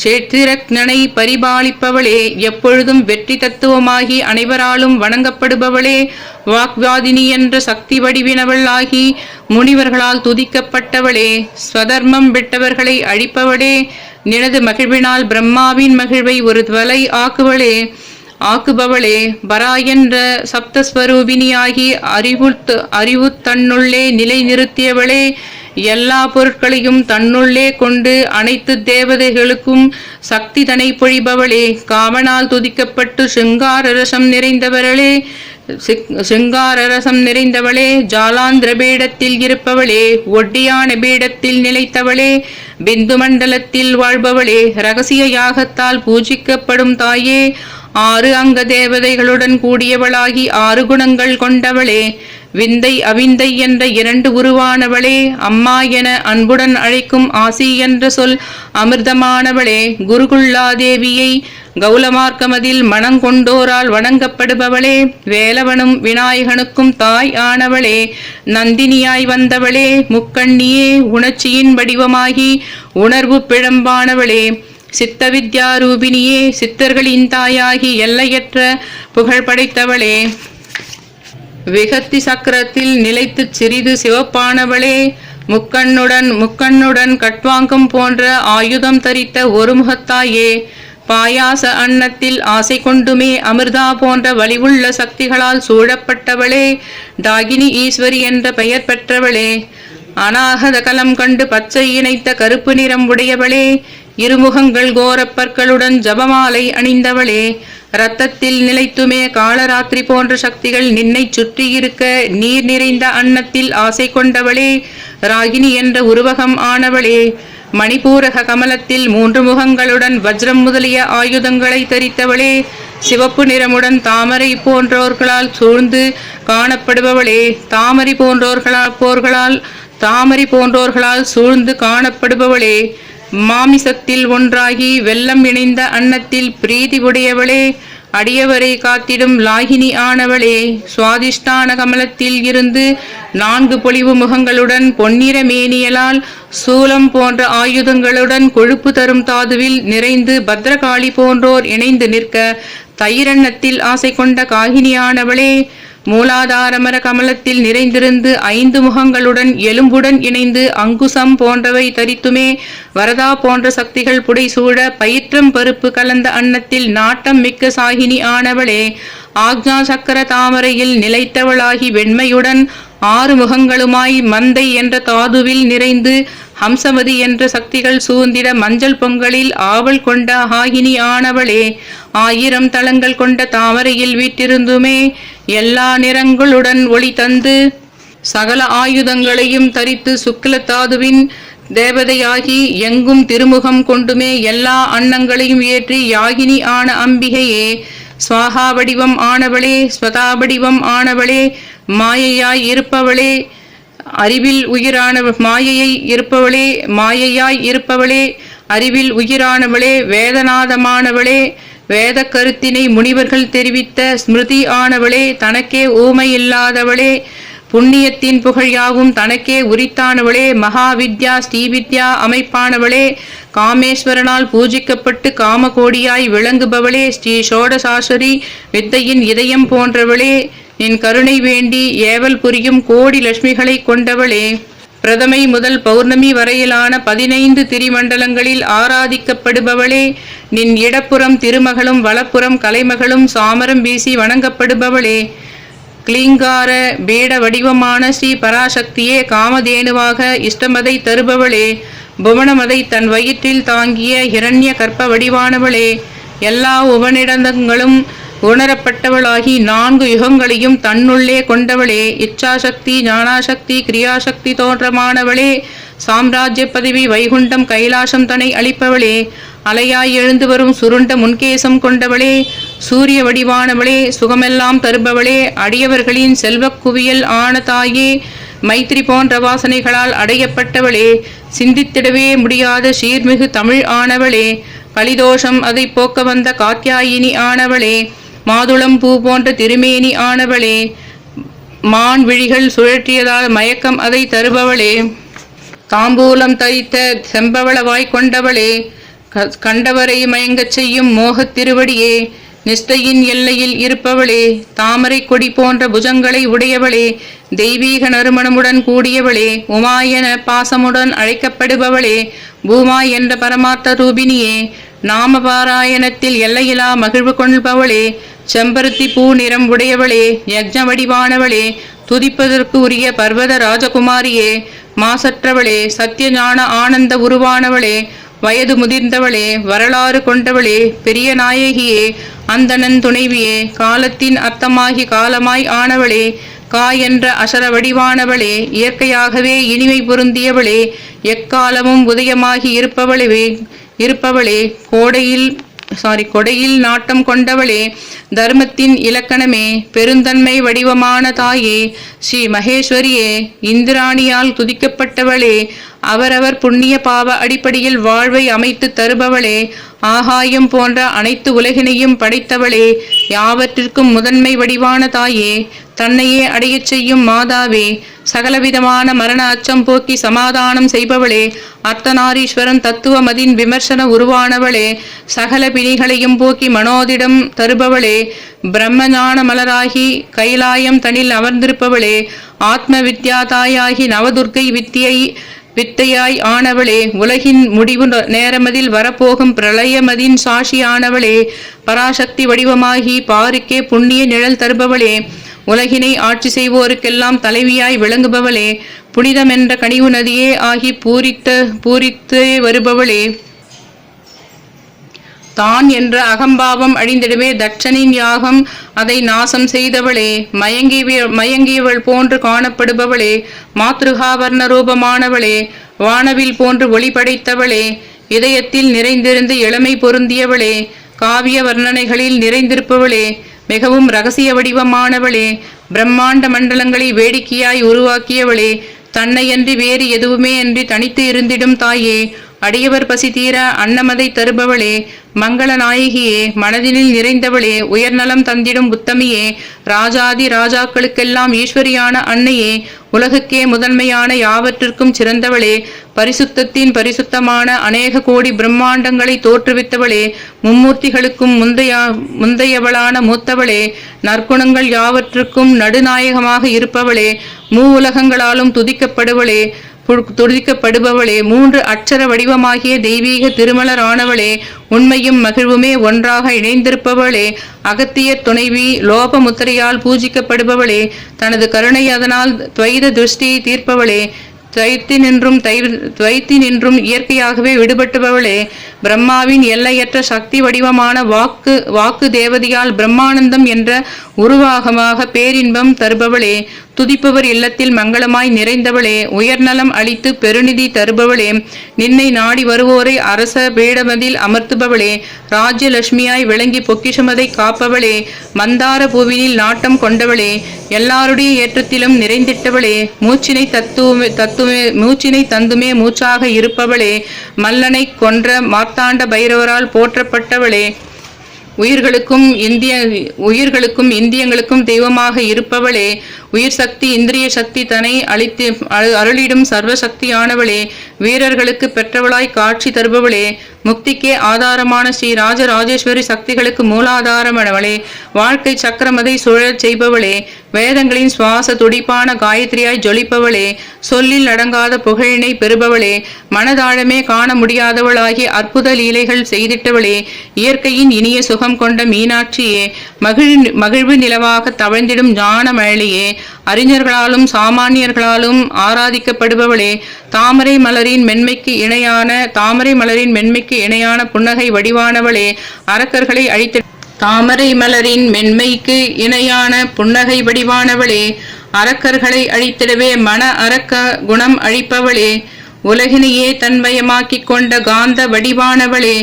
கஷேத்திரஞனை பரிபாலிப்பவளே, எப்பொழுதும் வெற்றி தத்துவமாகி அனைவராலும் வணங்கப்படுபவளே, வாக்வாதினி என்ற சக்தி வடிவினவள் ஆகி முனிவர்களால் துதிக்கப்பட்டவளே, ஸ்வதர்மம் விட்டவர்களை அழிப்பவளே, நினது மகிழ்வினால் பிரம்மாவின் மகிழ்வை ஒரு துவலை ஆக்குபவளே, பரா என்ற சப்தஸ்வரூபிணியாகி அறிவு தன்னுள்ளே நிலை நிறுத்தியவளே, எல்லா பொருட்களையும் தன்னுள்ளே கொண்டு அனைத்து தேவதைகளுக்கும் சக்தி தனை பொழிபவளே, காமனால் துதிக்கப்பட்டு சிங்காரரசம் நிறைந்தவளே, ஜாலாந்திர பீடத்தில் இருப்பவளே, ஒட்டியான பீடத்தில் நிலைத்தவளே, பிந்து மண்டலத்தில் வாழ்பவளே, இரகசிய யாகத்தால் பூஜிக்கப்படும் தாயே, 6 அங்க தேவதைகளுடன் கூடியவளாகி 6 குணங்கள் கொண்டவளே, விந்தை அவிந்தை என்ற 2 உருவானவளே, அம்மா என அன்புடன் அழைக்கும் ஆசி என்ற சொல் அமிர்தமானவளே, குருகுல்லாதேவியை கௌலமார்க்கமதில் மணங்கொண்டோரால் வணங்கப்படுபவளே, வேலவனும் விநாயகனுக்கும் தாய் ஆனவளே, நந்தினியாய் வந்தவளே, முக்கண்ணியே, உணர்ச்சியின் வடிவமாகி உணர்வு பிழம்பானவளே, சித்த வித்யா ரூபிணியே, சித்தர்களின் தாயாகி எல்லையற்ற புகழ் படைத்தவளே, விகத்தி சக்கரத்தில் நிலைத்து சிறிது சிவப்பானவளே, முக்கண்ணுடன் கட்வாங்கம் போன்ற ஆயுதம் தரித்த ஒரு முகத்தாயே, பாயாச அன்னத்தில் ஆசை கொண்டுமே அமிர்தா போன்ற வலிவுள்ள சக்திகளால் சூழப்பட்டவளே, டாகினி ஈஸ்வரி என்ற பெயர் பெற்றவளே, அநாகத கலம் கண்டு பச்சை இணைத்த கருப்பு நிறம் உடையவளே, இருமுகங்கள் கோரப்பற்களுடன் ஜபமாலை அணிந்தவளே, இரத்தத்தில் நிலைத்துமே காலராத்திரி போன்ற சக்திகள் நின்னை சுற்றியிருக்க நீர் நிறைந்த அன்னத்தில் ஆசை கொண்டவளே, ராகினி என்ற உருவகம் ஆனவளே, மணிபூரக கமலத்தில் 3 முகங்களுடன் வஜ்ரம் முதலிய ஆயுதங்களை தரித்தவளே, சிவப்பு நிறமுடன் தாமரை போன்றோர்களால் சூழ்ந்து காணப்படுபவளே, தாமரை போன்றோர்களால் சூழ்ந்து காணப்படுபவளே, மாமிசத்தில் ஒன்றாகி வெள்ளம் இணைந்த அன்னத்தில் பிரீதி உடையவளே, அடியவரை காத்திடும் லாகினி ஆனவளே, சுவாதிஷ்டான கமலத்தில் இருந்து 4 பொலிவு முகங்களுடன் பொன்னிற மேனியலால் சூலம் போன்ற ஆயுதங்களுடன் கொழுப்பு தரும் தாதுவில் நிறைந்து பத்ரகாளி போன்றோர் இணைந்து நிற்க தயிரன்னத்தில் ஆசை கொண்ட காகினியானவளே, மூலாதாரமர கமலத்தில் நிறைந்திருந்து 5 முகங்களுடன் எலும்புடன் இணைந்து அங்குசம் போன்றவை தரித்துமே வரதா போன்ற சக்திகள் புடைசூழ பயிற்றம் பருப்பு கலந்த அன்னத்தில் நாட்டம் மிக்க சாகினி ஆனவளே, ஆக்ஞா சக்கர தாமரையில் நிலைத்தவளாகி வெண்மையுடன் 6 முகங்களுமாய் மந்தை என்ற தாதுவில் நிறைந்து ஹம்சமதி என்ற சக்திகள் சூழ்ந்திட மஞ்சள் பொங்கலில் ஆவல் கொண்ட ஆகினி ஆனவளே, 1000 தளங்கள் கொண்ட தாமரையில் வீற்றிருந்துமே எல்லா நிறங்களுடன் ஒளி தந்து சகல ஆயுதங்களையும் தரித்து சுக்ல தாதுவின் தேவதையாகி எங்கும் திருமுகம் கொண்டுமே எல்லா அன்னங்களையும் ஏற்றி யாகினி ஆன அம்பிகையே, ஸ்வாகா வடிவம் ஆனவளே, ஸ்வதா வடிவம் ஆனவளே, மாயையாய் இருப்பவளே, அறிவில் அறிவில் உயிரானவளே, வேதநாதமானவளே, வேத கருத்தினை முனிவர்கள் தெரிவித்த ஸ்மிருதி ஆனவளே, தனக்கே ஊமை இல்லாதவளே, புண்ணியத்தின் புகழ் யாவும் தனக்கே உரித்தானவளே, மகாவித்யா ஸ்ரீவித்யா அமைப்பானவளே, காமேஸ்வரனால் பூஜிக்கப்பட்டு காமகோடியாய் விளங்குபவளே, ஸ்ரீ ஷோடசாஸ்வரி வித்தையின் இதயம் போன்றவளே, நின் கருணை வேண்டி ஏவல் புரியும் கோடி லட்சுமிகளை கொண்டவளே, பிரதமை முதல் பௌர்ணமி வரையிலான 15 திரிமண்டலங்களில் ஆராதிக்கப்படுபவளே, நின் இடப்புறம் திருமகளும் வலப்புறம் கலைமகளும் சாமரம் வீசி வணங்கப்படுபவளே, கிளிங்கார பீட வடிவமான ஸ்ரீ பராசக்தியே, காமதேனுவாக இஷ்டமதை தருபவளே, புவனமதை தன் வயிற்றில் தாங்கிய ஹிரண்ய கற்ப வடிவானவளே, எல்லா உபநிடதங்களும் உணரப்பட்டவளாகி 4 யுகங்களையும் தன்னுள்ளே கொண்டவளே, இச்சாசக்தி ஞானாசக்தி கிரியாசக்தி தோற்றமானவளே, சாம்ராஜ்ய பதவி வைகுண்டம் கைலாசம் தன்னை அளிப்பவளே, அலையாய் எழுந்து வரும் சுருண்ட முன்கேசம் கொண்டவளே, சூரிய வடிவானவளே, சுகமெல்லாம் தருபவளே, அடியவர்களின் செல்வக் குவியல் ஆன தாயே, மைத்ரி போன்ற வாசனைகளால் அடையப்பட்டவளே, சிந்தித்திடவே முடியாத சீர்மிகு தமிழ் ஆனவளே, கலிதோஷம் அதை போக்க வந்த காத்யாயினி ஆனவளே, மாதுளம் பூ போன்ற திருமேனி ஆனவளே, மான் விழிகள் சுழற்றியதால் மயக்கம் அதை தருபவளே, தாம்பூலம் தரித்த செம்பவளவாய் கொண்டவளே, கண்டவரை மயங்கச் செய்யும் மோகத் திருவடியே, நிஷ்டையின் எல்லையில் இருப்பவளே, தாமரை கொடி போன்ற புஜங்களை உடையவளே, தெய்வீக நறுமணமுடன் கூடியவளே, உமா என பாசமுடன் அழைக்கப்படுபவளே, பூமா என்ற பரமார்த்த ரூபிணியே, நாம பாராயணத்தில் எல்லையிலா மகிழ்வு கொள்பவளே, செம்பருத்தி பூ நிறம் உடையவளே, யக்ஞ வடிவானவளே, துதிப்பதற்கு உரிய பர்வத ராஜகுமாரியே, மாசற்றவளே, சத்திய ஞான ஆனந்த உருவானவளே, வயது முதிர்ந்தவளே, வரலாறு கொண்டவளே, பெரிய நாயகியே, அந்தணன் துணைவியே, காலத்தின் அர்த்தமாகி காலமாய் ஆனவளே, கா என்ற அசர வடிவானவளே, இயற்கையாகவே இனிமை பொருந்தியவளே, எக்காலமும் உதயமாகி இருப்பவளே, கொடையில் நாட்டம் கொண்டவளே, தர்மத்தின் இலக்கணமே, பெருந்தன்மை வடிவமான தாயே, ஸ்ரீ மகேஸ்வரியே, இந்திராணியால் துதிக்கப்பட்டவளே, அவரவர் புண்ணிய பாவ அடிப்படையில் வாழ்வை அமைத்து தருபவளே, ஆகாயம் போன்ற அனைத்து உலகினையும் படைத்தவளே, யாவற்றிற்கும் முதன்மை வடிவான தாயே, தன்னையே அடையச் செய்யும் மாதாவே, சகலவிதமான மரண அச்சம் போக்கி சமாதானம் செய்பவளே, அர்த்தநாரீஸ்வரன் தத்துவமதின் விமர்சன உருவானவளே, சகல பிணிகளையும் போக்கி மனோதிடம் தருபவளே, பிரம்மஞான மலராகி கைலாயம் தனில் அமர்ந்திருப்பவளே, ஆத்ம வித்யா தாயாகி நவதுர்க்கை வித்தையாய் ஆனவளே, உலகின் முடிவு நேரமதில் வரப்போகும் பிரளயமதின் சாட்சியானவளே, பராசக்தி வடிவமாகி பாருக்கே புண்ணிய நிழல் தருபவளே, உலகினை ஆட்சி செய்வோருக்கெல்லாம் தலைவியாய் விளங்குபவளே, புனிதமென்ற கனிவு நதியே ஆகி பூரித்தே வருபவளே, தான் என்ற அகம்பாவம் அழிந்திடவே தட்சனின் யாகம் அதை நாசம் செய்தவளே, மயங்கியவள் போன்று காணப்படுபவளே, மாத்ருகாவர்ண ரூபமானவளே, வானவில் போன்று ஒளி படைத்தவளே, இதயத்தில் நிறைந்திருந்து இளமை பொருந்தியவளே, காவிய வர்ணனைகளில் நிறைந்திருப்பவளே, மிகவும் இரகசிய வடிவமானவளே, பிரம்மாண்ட மண்டலங்களை வேடிக்கையாய் உருவாக்கியவளே, தன்னையன்றி வேறு எதுவுமே அன்றி தனித்து இருந்திடும் தாயே, அடியவர் பசி தீர அன்னமதை தருபவளே, மங்கள நாயகியே, மனதினில் நிறைந்தவளே, உயர்நலம் தந்திடும் உத்தமியே, ராஜாதி ராஜாக்களுக்கெல்லாம் ஈஸ்வரியான அன்னையே, உலகுக்கே முதன்மையான யாவற்றிற்கும் சிறந்தவளே, பரிசுத்தத்தின் பரிசுத்தமான அநேக கோடி பிரம்மாண்டங்களை தோற்றுவித்தவளே, மும்மூர்த்திகளுக்கும் முந்தையவளான மூத்தவளே, நற்குணங்கள் யாவற்றுக்கும் நடுநாயகமாக இருப்பவளே, உலகங்களாலும் துதிக்கப்படுவளே, மூன்று அட்சர வடிவமாகிய தெய்வீக திருமலரானவளே, உண்மையும் மகிழ்வுமே ஒன்றாக இணைந்திருப்பவளே, அகத்தியர் துணைவி லோபமுத்திரையால் பூஜிக்கப்படுபவளே, தனது கருணை அதனால் துவைத திருஷ்டியை தீர்ப்பவளே, துவைத்தினின்றும் இயற்கையாகவே விடுபட்டுபவளே, பிரம்மாவின் எல்லையற்ற சக்தி வடிவமான வாக்கு தேவதையால் பிரம்மானந்தம் என்ற உருவாகமாக பேரின்பம் தருபவளே, துதிப்பவர் இல்லத்தில் மங்களமாய் நிறைந்தவளே, உயர்நலம் அளித்து பெருநிதி தருபவளே, நின்னை நாடி வருவோரை அரச பீடமதில் அமர்த்துபவளே, ராஜ்யலட்சுமியாய் விளங்கி பொக்கிஷமதை காப்பவளே, மந்தார பூவினில் நாட்டம் கொண்டவளே, எல்லாருடைய ஏற்றத்திலும் நிறைந்திட்டவளே, மூச்சினை தந்துமே மூச்சாக இருப்பவளே, மல்லனை கொன்ற மார்த்தாண்ட பைரவரால் போற்றப்பட்டவளே, உயிர்களுக்கும் இந்தியங்களுக்கும் தெய்வமாக இருப்பவளே, உயிர் சக்தி இந்திரிய சக்தி தனை அருளிடும் சர்வசக்தியானவளே, வீரர்களுக்கு பெற்றவளாய் காட்சி தருபவளே, முக்திக்கே ஆதாரமான ஸ்ரீ ராஜராஜேஸ்வரி சக்திகளுக்கு மூலாதாரமானவளே, வாழ்க்கை சக்கரமதை சுழல் செய்பவளே, வேதங்களின் சுவாச துடிப்பான காயத்ரியாய் ஜொலிப்பவளே, சொல்லில் அடங்காத புகழினை பெறுபவளே, மனதாழமே காண முடியாதவளாகி அற்புத லீலைகள் செய்திட்டவளே, இயற்கையின் இனிய சுகம் கொண்ட மீனாட்சியே, மகிழ்வு நிலவாக தவழ்ந்திடும் ஞான மழலையே, அறிஞர்களாலும் சாமானியர்களாலும் ஆராதிக்கப்படுபவளே, தாமரை மலரின் மென்மைக்கு இணையான புன்னகை வடிவானவளே, அரக்கர்களை அழித்த தாமரை மலரின் மென்மைக்கு இணையான புன்னகை வடிவானவளே, அரக்கர்களை அழித்திடவே மன அரக்க குணம் அழிப்பவளே, உலகினையே தன்மயமாக்கிக் கொண்ட காந்த வடிவானவளே,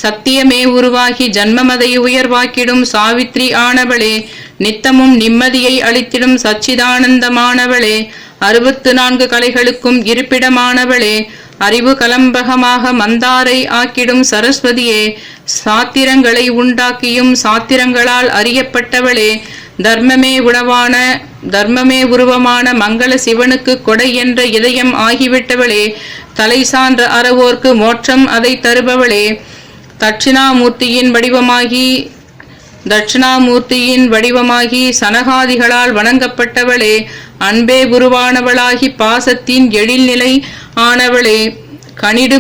சத்தியமே உருவாகி ஜன்மமதை உயர்வாக்கிடும் சாவித்ரி ஆனவளே, நித்தமும் நிம்மதியை அளித்திடும் சச்சிதானந்தமானவளே, 64 கலைகளுக்கும் இருப்பிடமானவளே, அறிவு கலம்பகமாக மந்தாரை ஆக்கிடும் சரஸ்வதியே, சாத்திரங்களை உண்டாக்கியும் சாத்திரங்களால் அறியப்பட்டவளே, தர்மமே உருவமான மங்கள சிவனுக்கு கொடை என்ற இதயம் ஆகிவிட்டவளே, தலை சான்ற அறவோர்க்கு மோட்சம் அதை தருபவளே, தட்சிணாமூர்த்தியின் வடிவமாகி சனகாதிகளால் வணங்கப்பட்டவளே, அன்பே குருவானவளாகி பாசத்தின் எழில்நிலை ஆனவளே, கனிடு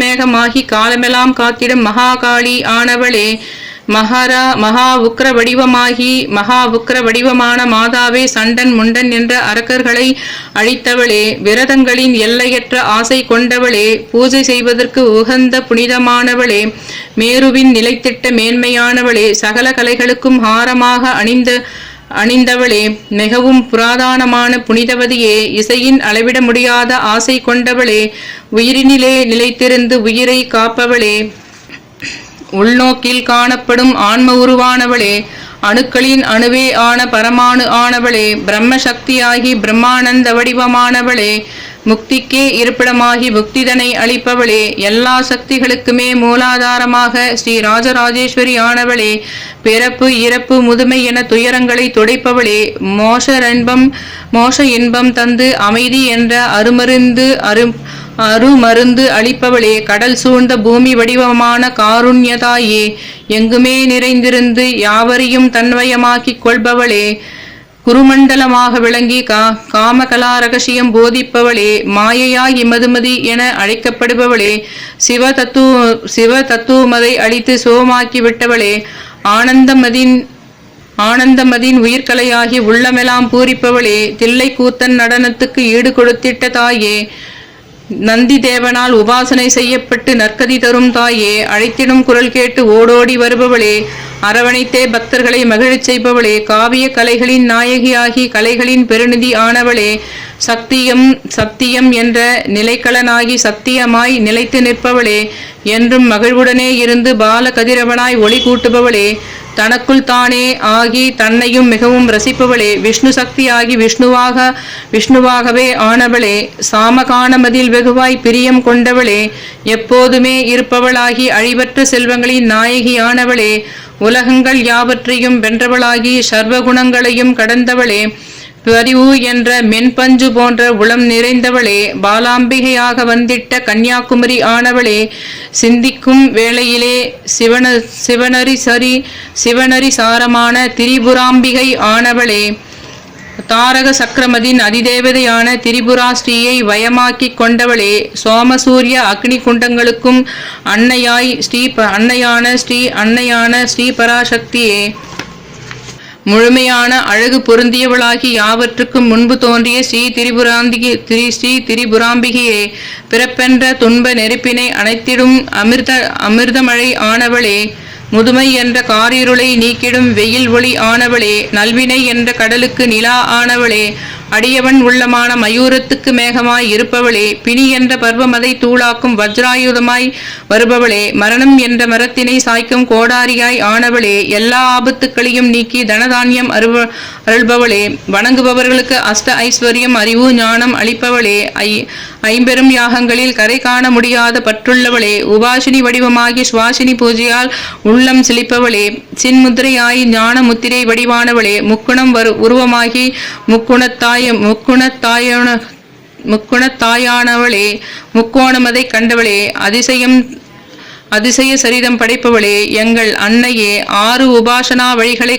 மேகமாகி காலமெல்லாம் காத்திடும் மகாகாளி ஆனவளே, மகா உக்ர வடிவமான மாதாவே, சண்டன் முண்டன் என்ற அரக்கர்களை அழித்தவளே, விரதங்களின் எல்லையற்ற ஆசை கொண்டவளே, பூஜை செய்வதற்கு உகந்த புனிதமானவளே, மேருவின் நிலைத்திட்ட மேன்மையானவளே, சகல கலைகளுக்கும் ஹாரமாக அணிந்தவளே, மிகவும் புராதனமான புனிதவதியே, இசையின் அளவிட முடியாத ஆசை கொண்டவளே, உயிரினிலே நிலைத்திருந்து உயிரை காப்பவளே, உள்நோக்கில் காணப்படும் ஆன்ம உருவானவளே, அணுக்களின் அணுவே ஆன பரமாணு ஆனவளே, பிரம்ம சக்தியாகி பிரம்மானந்த வடிவமானவளே, முக்திக்கே இருப்பிடமாகி புக்திதனை அளிப்பவளே, எல்லா சக்திகளுக்குமே மூலாதாரமாக ஸ்ரீ ராஜராஜேஸ்வரி ஆனவளே, பிறப்பு இறப்பு முதுமை என துயரங்களை துடைப்பவளே, மோஷ இன்பம் தந்து அமைதி என்ற அருமருந்து அளிப்பவளே, கடல் சூழ்ந்த பூமி வடிவமான காருண்யதாயே, எங்குமே நிறைந்திருந்து யாவரையும் தன்வயமாக்கிக் கொள்பவளே, குருமண்டலமாக விளங்கி காமகலா ரகசியம் போதிப்பவளே, மாயையாகி மதுமதி என அழைக்கப்படுபவளே, சிவ தத்துவமதை அழித்து சோமாக்கி விட்டவளே, ஆனந்தமதின் உயிர்கலையாகி உள்ளமெல்லாம் பூரிப்பவளே, தில்லை கூத்தன் நடனத்துக்கு ஈடு கொடுத்திட்ட தாயே, நந்தி தேவனால் உபாசனை செய்யப்பட்டு நற்கதி தரும் தாயே, அழைத்திடும் குரல் கேட்டு ஓடோடி வருபவளே, அரவணைத்தே பக்தர்களை மகிழச் செய்பவளே, காவிய கலைகளின் நாயகியாகி கலைகளின் பெருநிதி ஆனவளே, சத்தியம் என்ற நிலைக்களனாகி சத்தியமாய் நிலைத்து நிற்பவளே, என்றும் மகிழ்வுடனே இருந்து பால கதிரவனாய் ஒளி கூட்டுபவளே, தனக்குள் தானே ஆகி தன்னையும் மிகவும் ரசிப்பவளே, விஷ்ணு சக்தியாகி விஷ்ணுவாகவே ஆனவளே, சாமகானமதில் வெகுவாய் பிரியம் கொண்டவளே, எப்போதுமே இருப்பவளாகி அழிவற்ற செல்வங்களின் நாயகி ஆனவளே, உலகங்கள் யாவற்றையும் வென்றவளாகி சர்வகுணங்களையும் கடந்தவளே, பரிவு என்ற மென்பஞ்சு போன்ற உளம் நிறைந்தவளே, பாலாம்பிகையாக வந்திட்ட கன்னியாகுமரி ஆனவளே, சிந்திக்கும் வேளையிலே சிவனரி சாரமான திரிபுராம்பிகை ஆனவளே, தாரக சக்கரமதின் அதிதேவதையான திரிபுராஸ்ரீயை வயமாக்கிக் கொண்டவளே, சோமசூரிய அக்னி குண்டங்களுக்கும் அன்னையான ஸ்ரீ பராசக்தியே, முழுமையான அழகு பொருந்தியவளாகி யாவற்றுக்கும் முன்பு தோன்றிய ஸ்ரீ திரிபுராம்பிகையே, பிறப்பென்ற துன்ப நெருப்பினை அணைத்திடும் அமிர்தமழை ஆனவளே, முதுமை என்ற காரிருளை நீக்கிடும் வெயில் ஒளி ஆனவளே, நல்வினை என்ற கடலுக்கு நிலா ஆனவளே, அடியவன் உள்ளமான மயூரத்துக்கு மேகமாய் இருப்பவளே, பிணி என்ற பர்வமதை தூளாக்கும் வஜ்ராயுதமாய் வருபவளே, மரணம் என்ற மரத்தினை சாய்க்கும் கோடாரியாய் ஆனவளே, எல்லா ஆபத்துக்களையும் நீக்கி தனதானியம் அருள்பவளே, வணங்குபவர்களுக்கு அஷ்ட ஐஸ்வர்யம் அறிவு ஞானம் அளிப்பவளே, ஐம்பெரும் யாகங்களில் கரை காண முடியாத பற்றுள்ளவளே, உபாசினி வடிவமாகி சுவாசினி பூஜையால் உள்ளம் சிலிப்பவளே, சின்முத்திரையாய் ஞான முத்திரை வடிவானவளே, முக்குணம் உருவமாகி முக்குணத்தாயானவளே, முக்கோணமதை கண்டவளே, அதிசய சரிதம் படைப்பவளே, எங்கள் அன்னையே, ஆறு உபாசனா வழிகளை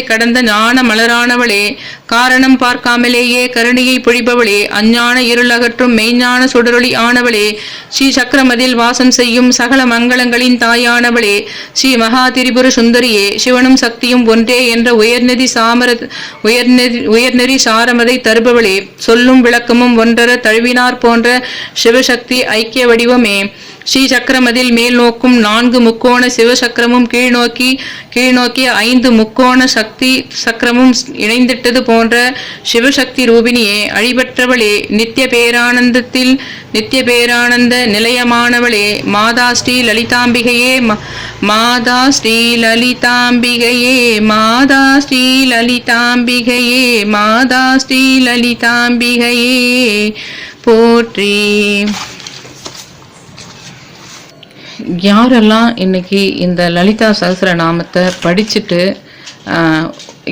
கடந்த ஞான மலரானவளே, காரணம் பார்க்காமலேயே கருணையை பொழிபவளே, அஞ்ஞான இருளகற்றும் மெய்ஞான சுடரொளி ஆனவளே, ஸ்ரீ சக்கரமதில் வாசம் செய்யும் சகல மங்களங்களின் தாயானவளே, ஸ்ரீ மகா திரிபுர சுந்தரியே, சிவனும் சக்தியும் ஒன்றே என்ற உயர்நெறி சாரமதை தருபவளே, சொல்லும் விளக்கமும் ஒன்றர தழுவினார் போன்ற சிவசக்தி ஐக்கிய வடிவமே, ஸ்ரீ சக்கரமதில் மேல் நோக்கும் 4 முக்கோண சிவசக்கரமும் கீழ்நோக்கி 5 முக்கோண சக்தி சக்கரமும் இணைந்திட்டது போன்ற சிவசக்தி ரூபிணியே, அழிபற்றவளே, நித்திய பேரானந்த நிலையமானவளே, மாதா ஸ்ரீ லலிதாம்பிகையே, மாதா ஸ்ரீ லலிதாம்பிகையே, மாதா ஸ்ரீ லலிதாம்பிகையே, மாதா ஸ்ரீ லலிதாம்பிகையே போற்றி. யாரெல்லாம் இன்னைக்கு இந்த லலிதா சகஸ்ர நாமத்தை படிச்சுட்டு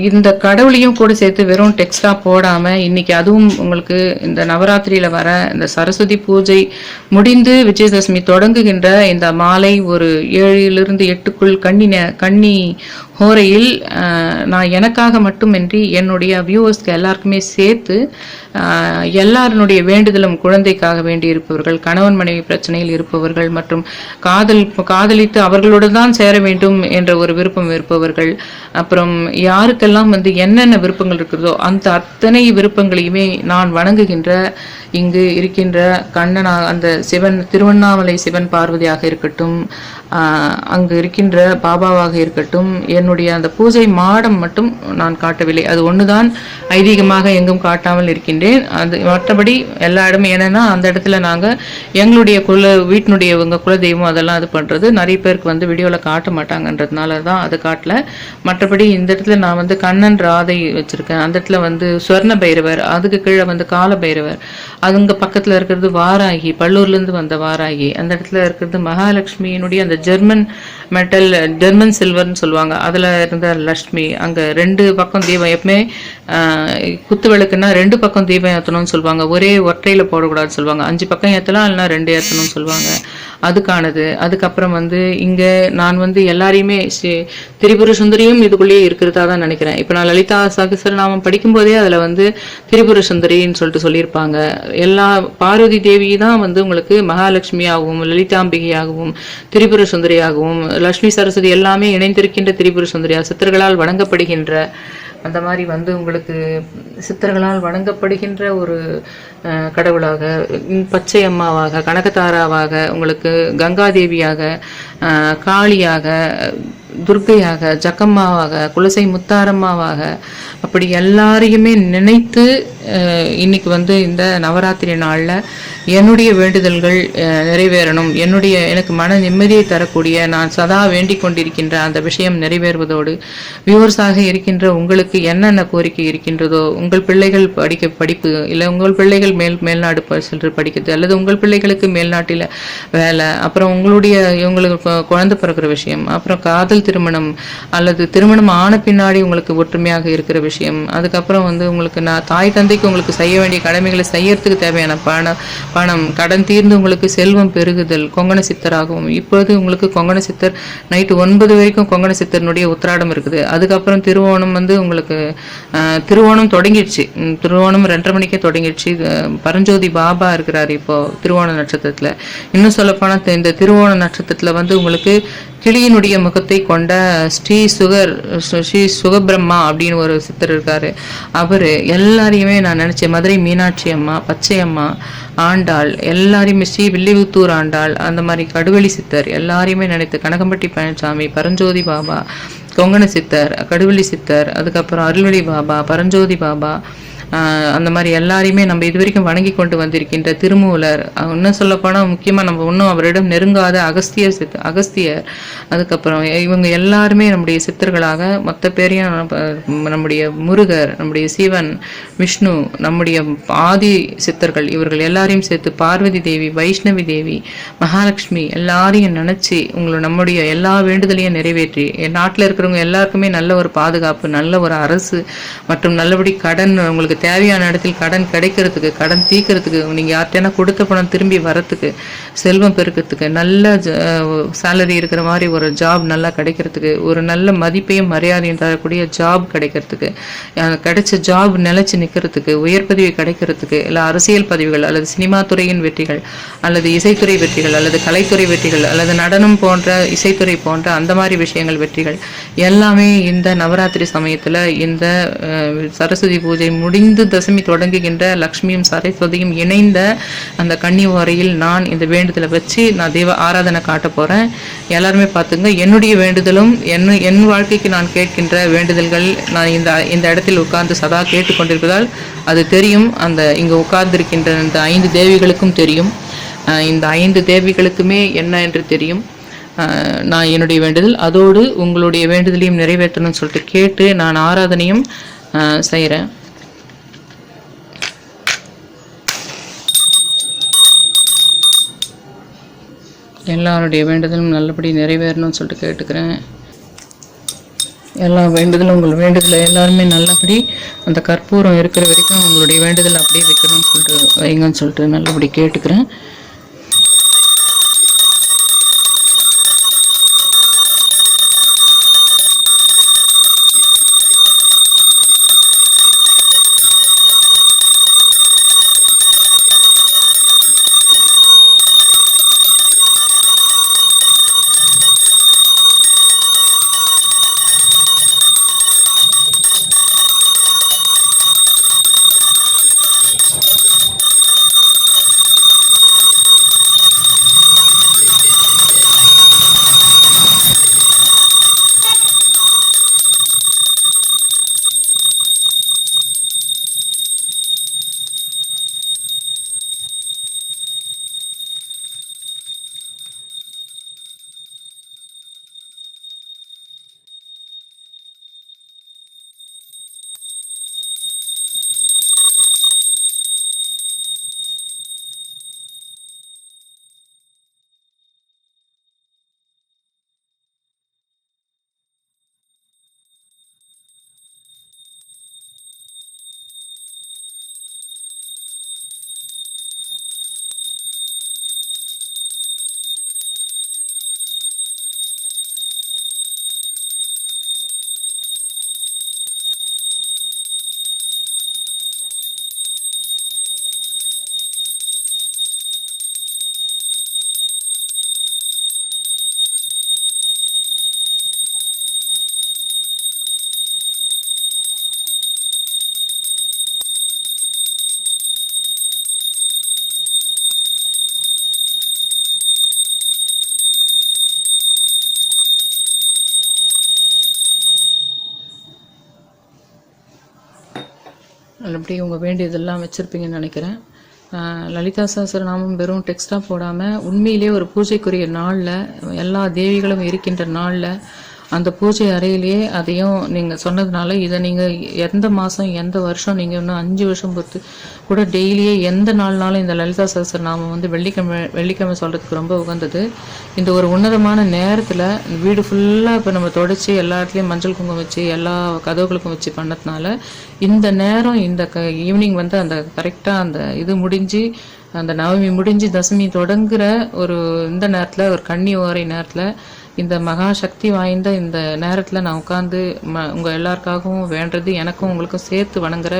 இந்த கடவுளையும் கூட சேர்த்து வெறும் டெக்ஸ்டா போடாம இன்னைக்கு அதுவும் உங்களுக்கு இந்த நவராத்திரியில வர இந்த சரஸ்வதி பூஜை முடிந்து விஜயதசமி தொடங்குகின்ற இந்த மாலை ஒரு 7 to 8 கன்னி ஹோரையில் நான் எனக்காக மட்டுமின்றி என்னுடைய வியூவர்ஸ்க்கு எல்லாருக்குமே சேர்த்து எல்லாருடைய வேண்டுதலும் குழந்தைக்காக வேண்டி இருப்பவர்கள், கணவன் மனைவி பிரச்சனையில் இருப்பவர்கள் மற்றும் காதலித்து அவர்களோடு தான் சேர வேண்டும் என்ற ஒரு விருப்பம் இருப்பவர்கள், அப்புறம் யாருக்கெல்லாம் என்னென்ன விருப்பங்கள் இருக்கிறதோ அந்த அத்தனை விருப்பங்களையுமே நான் வணங்குகின்ற இங்கு இருக்கின்ற கண்ணனா அந்த சிவன், திருவண்ணாமலை சிவன் பார்வதியாக இருக்கட்டும், அங்கு இருக்கின்ற பாபாவாக இருக்கட்டும், என்னுடைய அந்த பூஜை மாடம் மட்டும் நான் காட்டவில்லை. அது ஒன்றுதான் ஐதீகமாக எங்கும் காட்டாமல் இருக்கின்றேன். அது மற்றபடி எல்லா இடமும் என்னன்னா அந்த இடத்துல நாங்கள் எங்களுடைய வீட்டினுடைய குலதெய்வம் அதெல்லாம் இது பண்ணுறது நிறைய பேருக்கு வந்து வீடியோவில் காட்ட மாட்டாங்கன்றதுனால தான் அது காட்டல. மற்றபடி இந்த இடத்துல நான் வந்து கண்ணன் ராதை வச்சுருக்கேன். அந்த இடத்துல வந்து ஸ்வர்ண பைரவர், அதுக்கு கீழே வந்து கால பைரவர், அதுங்க பக்கத்தில் இருக்கிறது வாராகி, பல்லூர்லேருந்து வந்த வாராகி, அந்த இடத்துல இருக்கிறது மகாலட்சுமியினுடைய அந்த ஜெர்மன் சில்வர்னு சொல்லுவாங்க, அதில் இருந்த லக்ஷ்மி. அங்கே 2 பக்கம் தீபம், எப்பவுமே குத்து விளக்குன்னா 2 பக்கம் தீபம் ஏற்றணும்னு சொல்லுவாங்க, ஒரே ஒற்றையில் போடக்கூடாதுன்னு சொல்லுவாங்க. 5 பக்கம் ஏற்றலாம், இல்லைனா 2 ஏற்றணும்னு சொல்லுவாங்க. அதுக்கானது. அதுக்கப்புறம் வந்து இங்கே நான் வந்து எல்லாரையுமே திரிபுர சுந்தரியும் இதுக்குள்ளேயே இருக்கிறதா தான் நினைக்கிறேன். இப்போ நான் லலிதா சகஸ்ரநாமம் படிக்கும்போதே அதில் வந்து திரிபுர சுந்தரின்னு சொல்லிட்டு சொல்லியிருப்பாங்க. எல்லா பார்வதி தேவி தான் வந்து உங்களுக்கு மகாலட்சுமியாகவும் லலிதாம்பிகையாகவும் திரிபுர சுந்தரியாகவும் லட்சுமி சரஸ்வதி எல்லாமே இணைந்திருக்கின்ற திரிபுர சுந்தரியா சித்தர்களால் வணங்கப்படுகின்ற அந்த மாதிரி வந்து உங்களுக்கு சித்தர்களால் வணங்கப்படுகின்ற ஒரு கடவுளாக, பச்சை அம்மாவாக, கனகதாராவாக, உங்களுக்கு கங்காதேவியாக, காளியாக, துர்க்கையாக, ஜக்கம்மாவாக, குலசை முத்தாரம்மாவாக, அப்படி எல்லாரையுமே நினைத்து இன்னைக்கு வந்து இந்த நவராத்திரி நாளில் என்னுடைய வேண்டுதல்கள் நிறைவேறணும், எனக்கு மன நிம்மதியை தரக்கூடிய நான் சதா வேண்டிக் கொண்டிருக்கின்ற அந்த விஷயம் நிறைவேறுவதோடு வியூவர்ஸாக இருக்கின்ற உங்களுக்கு என்னென்ன கோரிக்கை இருக்கின்றதோ, உங்கள் பிள்ளைகள் படிப்பு இல்லை உங்கள் பிள்ளைகள் மேல்நாடு சென்று படிக்கிறது, அல்லது உங்கள் பிள்ளைகளுக்கு மேல்நாட்டில் வேலை, அப்புறம் இவங்களுக்கு குழந்தை பிறக்கிற விஷயம், அப்புறம் காதல் திருமணம் அல்லது திருமணம் ஆன பின்னாடி உங்களுக்கு ஒற்றுமையாக இருக்கிற விஷயம், அதுக்கப்புறம் வந்து உங்களுக்கு தாய் தந்தைக்கு உங்களுக்கு செய்ய வேண்டிய கடமைகளை செய்யறதுக்கு தேவையான பணம், கடன் தீர்ந்து உங்களுக்கு செல்வம் பெருகுதல், கொங்கண சித்தராகவும். இப்போது உங்களுக்கு கொங்கண சித்தர் நைட்டு 9 வரைக்கும் கொங்கண சித்தர்னுடைய உத்திராடம் இருக்குது. அதுக்கப்புறம் திருவோணம் வந்து உங்களுக்கு திருவோணம் தொடங்கிடுச்சு. திருவோணம் 2:30 மணிக்கே தொடங்கிடுச்சு. பரஞ்சோதி பாபா இருக்கிறார் இப்போ திருவோண நட்சத்திரத்தில். இன்னும் சொல்லப்போனால் இந்த திருவோண நட்சத்திரத்தில் வந்து உங்களுக்கு கிளியினுடைய முகத்தை கொண்ட ஸ்ரீ சுகபிரம்மா அப்படின்னு ஒரு சித்தர் இருக்காரு. அவர் எல்லாரையுமே நான் நினைச்சேன், மதுரை மீனாட்சி அம்மா, பச்சை அம்மா, ஆண்டாள், எல்லாரையுமே ஸ்ரீ வில்லிபுத்தூர் ஆண்டாள், அந்த மாதிரி கடுவெளி சித்தர் எல்லாரையுமே நினைத்து, கனகம்பட்டி பழனிசாமி, பரஞ்சோதி பாபா, கொங்கண சித்தர், கடுவெளி சித்தர், அதுக்கப்புறம் அருள்வெளி பாபா, பரஞ்சோதி பாபா, அந்த மாதிரி எல்லாரையுமே நம்ம இது வரைக்கும் வணங்கி கொண்டு வந்திருக்கின்ற திருமூலர், இன்னும் சொல்லப்போனால் முக்கியமாக நம்ம இன்னும் அவரிடம் நெருங்காத அகஸ்தியர், அதுக்கப்புறம் இவங்க எல்லாருமே நம்முடைய சித்தர்களாக மொத்த பேரையும் நம்முடைய முருகர், நம்முடைய சிவன், விஷ்ணு, நம்முடைய ஆதி சித்தர்கள் இவர்கள் எல்லாரையும் சேர்த்து பார்வதி தேவி, வைஷ்ணவி தேவி, மகாலட்சுமி எல்லாரையும் நினச்சி நம்முடைய எல்லா வேண்டுதலையும் நிறைவேற்றி நாட்டில் இருக்கிறவங்க எல்லாருக்குமே நல்ல ஒரு பாதுகாப்பு, நல்ல ஒரு அரசு மற்றும் நல்லபடி கடன், உங்களுக்கு தேவையான இடத்தில் கடன் கிடைக்கிறதுக்கு, கடன் தீக்கிறதுக்கு, நீங்கள் யார்கிட்டனா கொடுத்த பணம் திரும்பி வரத்துக்கு, செல்வம் பெருக்கிறதுக்கு, நல்ல சேலரி இருக்கிற மாதிரி ஒரு ஜாப் நல்லா கிடைக்கிறதுக்கு, ஒரு நல்ல மதிப்பையும் மரியாதையும் தரக்கூடிய ஜாப் கிடைக்கிறதுக்கு, கிடைச்ச ஜாப் நிலைச்சு நிற்கிறதுக்கு, உயர் பதவி கிடைக்கிறதுக்கு, இல்லை அரசியல் பதவிகள் அல்லது சினிமா துறையின் வெற்றிகள் அல்லது இசைத்துறை வெற்றிகள் அல்லது கலைத்துறை வெற்றிகள் அல்லது நடனம் போன்ற இசைத்துறை போன்ற அந்த மாதிரி விஷயங்கள் வெற்றிகள் எல்லாமே இந்த நவராத்திரி சமயத்தில் இந்த சரஸ்வதி பூஜை முடிந்து தசமி தொடங்குகின்ற லக்ஷ்மியும் சரஸ்வதியும் இணைந்த அந்த கன்னி வரையில் நான் இந்த வேண்டுதலை வச்சு நான் தெய்வ ஆராதனை காட்ட போகிறேன். எல்லாருமே பார்த்துங்க, என்னுடைய வேண்டுதலும் என் வாழ்க்கைக்கு நான் கேட்கின்ற வேண்டுதல்கள் நான் இந்த இடத்தில் உட்கார்ந்து சதா கேட்டுக்கொண்டிருப்பதால் அது தெரியும். இங்கே உட்கார்ந்திருக்கின்ற இந்த 5 தேவிகளுக்கும் தெரியும். இந்த 5 தேவிகளுக்குமே என்ன என்று தெரியும். நான் என்னுடைய வேண்டுதல் அதோடு உங்களுடைய வேண்டுதலையும் நிறைவேற்றணும்னு சொல்லிட்டு கேட்டு நான் ஆராதனையும் செய்கிறேன். எல்லாருடைய வேண்டுதலும் நல்லபடி நிறைவேறணும்னு சொல்லிட்டு கேட்டுக்கிறேன். எல்லா வேண்டுதலும் உங்கள் வேண்டுதலை எல்லாருமே நல்லபடி அந்த கற்பூரம் இருக்கிற வரைக்கும் உங்களுடைய வேண்டுதல் அப்படியே வைக்கணும்னு சொல்லிட்டு வைங்கன்னு சொல்லிட்டு நல்லபடி கேட்டுக்கிறேன். அப்படி உங்கள் வேண்டியதெல்லாம் வச்சுருப்பீங்கன்னு நினைக்கிறேன். லலிதா சஹஸ்ரநாமம் வெறும் டெக்ஸ்டாக போடாமல் உண்மையிலே ஒரு பூஜைக்குரிய நாளில், எல்லா தேவிகளும் இருக்கின்ற நாளில், அந்த பூஜை அறையிலேயே அதையும் நீங்கள் சொன்னதுனால இதை நீங்கள் எந்த மாதம் எந்த வருஷம் நீங்கள் இன்னும் 5 வருஷம் பொறுத்து கூட டெய்லியே எந்த நாள்னாலும் இந்த லலிதா சஹஸ்ரநாமம் வந்து வெள்ளிக்கிழமை சொல்கிறதுக்கு ரொம்ப உகந்தது. இந்த ஒரு உன்னதமான நேரத்தில் வீடு ஃபுல்லாக இப்போ நம்ம தொடச்சி எல்லா இடத்துலையும் மஞ்சள் குங்குமம் வச்சு எல்லா கதவுகளுக்கும் வச்சு பண்ணதுனால இந்த நேரம் இந்த ஈவினிங் வந்து அந்த கரெக்டாக அந்த இது முடிஞ்சு, அந்த நவமி முடிஞ்சு தசமி தொடங்குற ஒரு இந்த நேரத்தில், ஒரு கன்னி ஓரை நேரத்தில், இந்த மகா சக்தி வாய்ந்த இந்த நேரத்தில் நான் உட்காந்து உங்கள் எல்லாருக்காகவும் வேண்டது, எனக்கும் உங்களுக்கும் சேர்த்து வணங்குற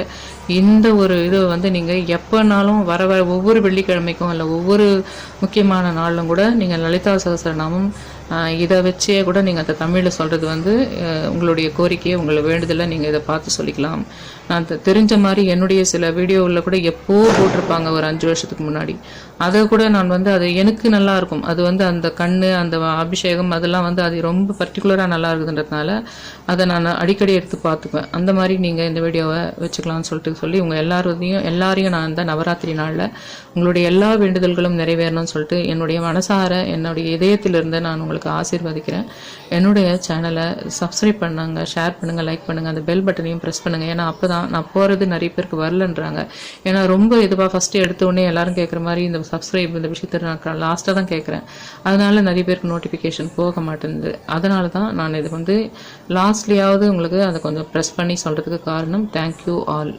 இந்த ஒரு இது வந்து நீங்கள் எப்போனாலும் வர ஒவ்வொரு வெள்ளிக்கிழமைக்கும் இல்லை ஒவ்வொரு முக்கியமான நாளிலும் கூட நீங்கள் லலிதா சஹஸ்ரநாமம் இதை வச்சே கூட நீங்கள் அந்த தமிழில் சொல்கிறது வந்து உங்களுடைய கோரிக்கையை, உங்களை வேண்டுதலை நீங்கள் இதை பார்த்து சொல்லிக்கலாம். நான் தெரிஞ்ச மாதிரி என்னுடைய சில வீடியோவில் கூட எப்போ போட்டிருப்பாங்க ஒரு 5 வருஷத்துக்கு முன்னாடி. அதை கூட நான் வந்து அது எனக்கு நல்லா இருக்கும். அது வந்து அந்த கண்ணு, அந்த அபிஷேகம் அதெல்லாம் வந்து அது ரொம்ப பர்டிகுலராக நல்லா இருக்குதுன்றதுனால அதை நான் அடிக்கடி எடுத்து பார்த்துக்குவேன். அந்த மாதிரி நீங்கள் இந்த வீடியோவை வச்சுக்கலாம்னு சொல்லி உங்கள் எல்லாரையும் நான் இந்த நவராத்திரி நாளில் உங்களுடைய எல்லா வேண்டுதல்களும் நிறைவேறணும்னு சொல்லிட்டு என்னுடைய மனசார, என்னுடைய இதயத்திலிருந்து நான் உங்களுக்கு ஆசீர்வதிக்கிறேன். என்னுடைய சேனலை சப்ஸ்கிரைப் பண்ணுங்க, ஷேர் பண்ணுங்கள், லைக் பண்ணுங்கள், அந்த பெல் பட்டனையும் ப்ரெஸ் பண்ணுங்கள். ஏன்னா அப்போ தான் நான் போகிறது நிறைய பேருக்கு வரலன்றாங்க. ஏன்னா ரொம்ப இதுவாக ஃபஸ்ட்டு எடுத்த உடனே எல்லாரும் கேட்குற மாதிரி இந்த சப்ஸ்கிரைப் இந்த விஷயத்தை நான் லாஸ்ட்டாக தான் கேட்குறேன். அதனால நிறைய பேருக்கு நோட்டிஃபிகேஷன் போக மாட்டேங்குது. அதனால தான் நான் இது வந்து லாஸ்ட்லேயாவது உங்களுக்கு அதை கொஞ்சம் ப்ரெஸ் பண்ணி சொல்கிறதுக்கு காரணம். Thank you all.